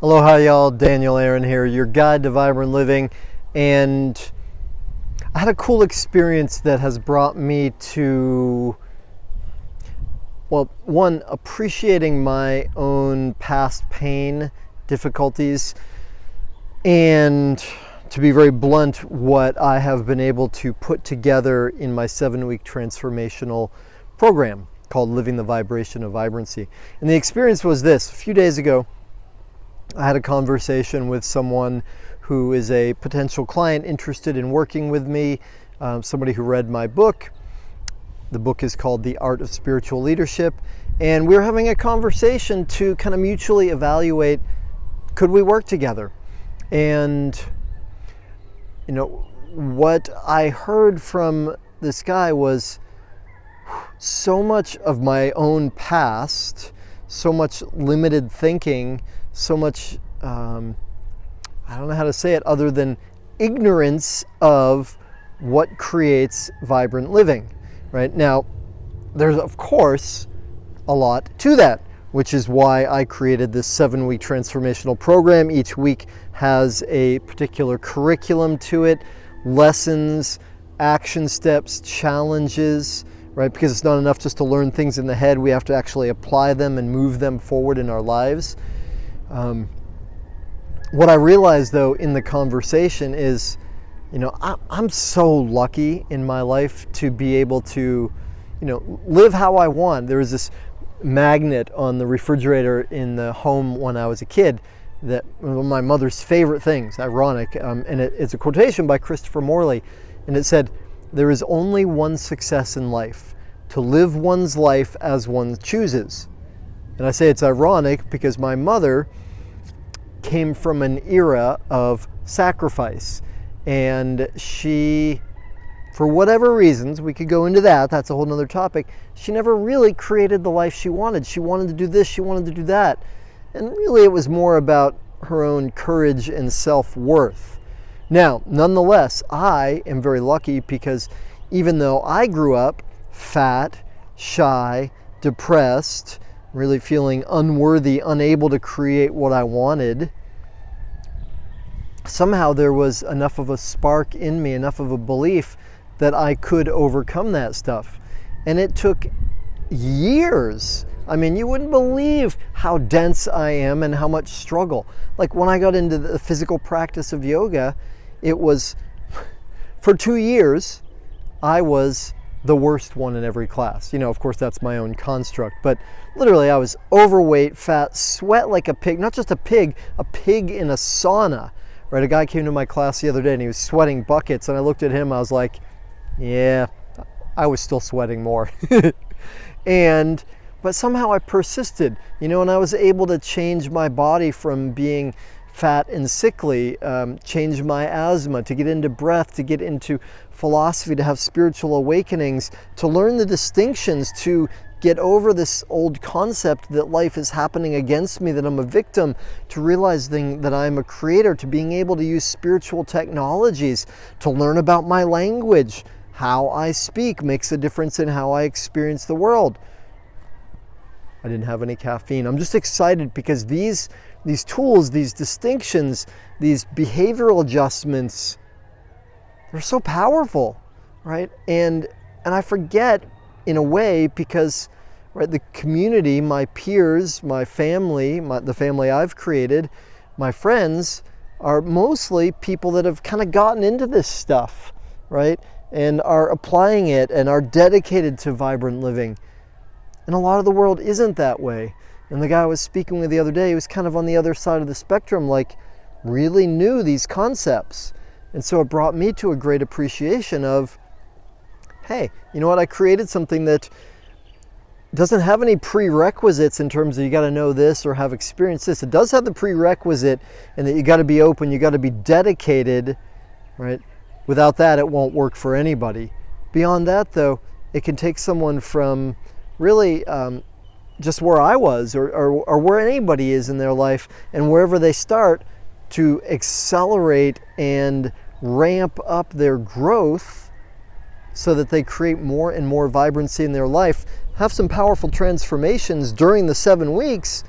Aloha y'all, Daniel Aaron here, your guide to vibrant living, and I had a cool experience that has brought me to, well, one, appreciating my own past pain, difficulties, and to be very blunt, what I have been able to put together in my 7-week transformational program called Living the Vibration of Vibrancy. And the experience was this: a few days ago, I had a conversation with someone who is a potential client interested in working with me, somebody who read my book. The book is called The Art of Spiritual Leadership, and we were having a conversation to kind of mutually evaluate, could we work together? And what I heard from this guy was so much of my own past, so much limited thinking, so much, I don't know how to say it other than ignorance of what creates vibrant living, right? Now, there's of course a lot to that, which is why I created this 7-week transformational program. Each week has a particular curriculum to it, lessons, action steps, challenges, right? Because it's not enough just to learn things in the head. We have to actually apply them and move them forward in our lives. What I realized though in the conversation is, I'm so lucky in my life to be able to, live how I want. There was this magnet on the refrigerator in the home when I was a kid that one of my mother's favorite things, ironic, and it's a quotation by Christopher Morley, and it said, "There is only one success in life, to live one's life as one chooses." And I say it's ironic because my mother came from an era of sacrifice, and she, for whatever reasons, we could go into that, that's a whole nother topic, she never really created the life she wanted. She wanted to do this, she wanted to do that. And really it was more about her own courage and self-worth. Now, nonetheless, I am very lucky because even though I grew up fat, shy, depressed, really feeling unworthy, unable to create what I wanted, somehow there was enough of a spark in me, enough of a belief that I could overcome that stuff. And it took years. I mean, you wouldn't believe how dense I am and how much struggle. Like when I got into the physical practice of yoga, it was, for 2 years, I was the worst one in every class. Of course that's my own construct, but literally I was overweight, fat, sweat like a pig, not just a pig in a sauna, right? A guy came to my class the other day and he was sweating buckets, and I looked at him, I was like, yeah, I was still sweating more. But somehow I persisted, and I was able to change my body from being fat and sickly, change my asthma, to get into breath, to get into philosophy, to have spiritual awakenings, to learn the distinctions, to get over this old concept that life is happening against me, that I'm a victim, to realizing that I'm a creator, to being able to use spiritual technologies, to learn about my language. How I speak makes a difference in how I experience the world. I didn't have any caffeine. I'm just excited because these tools, these distinctions, these behavioral adjustments, they're so powerful, right? And I forget in a way because, right, the community, my peers, my family, the family I've created, my friends are mostly people that have kind of gotten into this stuff, right? And are applying it and are dedicated to vibrant living. And a lot of the world isn't that way. And the guy I was speaking with the other day, he was kind of on the other side of the spectrum, like really knew these concepts. And so it brought me to a great appreciation of, hey, you know what? I created something that doesn't have any prerequisites in terms of you got to know this or have experienced this. It does have the prerequisite, and that you got to be open, you got to be dedicated, right? Without that, it won't work for anybody. Beyond that, though, it can take someone from really just where I was or where anybody is in their life, and wherever they start, to accelerate and ramp up their growth so that they create more and more vibrancy in their life, have some powerful transformations during the 7 weeks,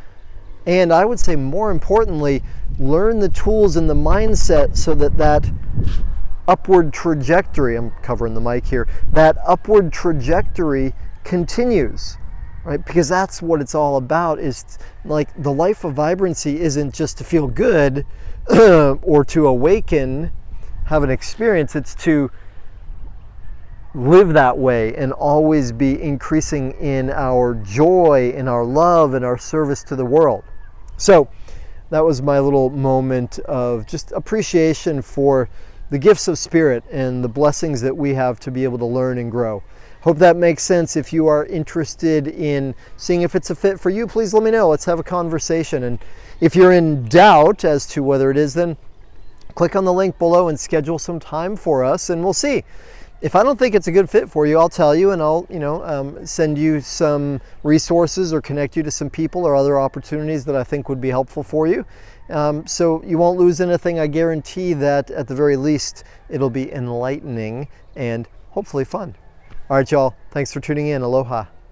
And I would say more importantly, learn the tools and the mindset so that that upward trajectory, I'm covering the mic here, that upward trajectory continues, right? Because that's what it's all about. Is like the life of vibrancy isn't just to feel good or to awaken, have an experience. It's to live that way and always be increasing in our joy, in our love, and our service to the world. So that was my little moment of just appreciation for the gifts of spirit and the blessings that we have to be able to learn and grow. Hope that makes sense. If you are interested in seeing if it's a fit for you, please let me know. Let's have a conversation. And if you're in doubt as to whether it is, then click on the link below and schedule some time for us, and we'll see. If I don't think it's a good fit for you, I'll tell you, and I'll send you some resources or connect you to some people or other opportunities that I think would be helpful for you. So you won't lose anything. I guarantee that at the very least, it'll be enlightening and hopefully fun. All right, y'all. Thanks for tuning in. Aloha.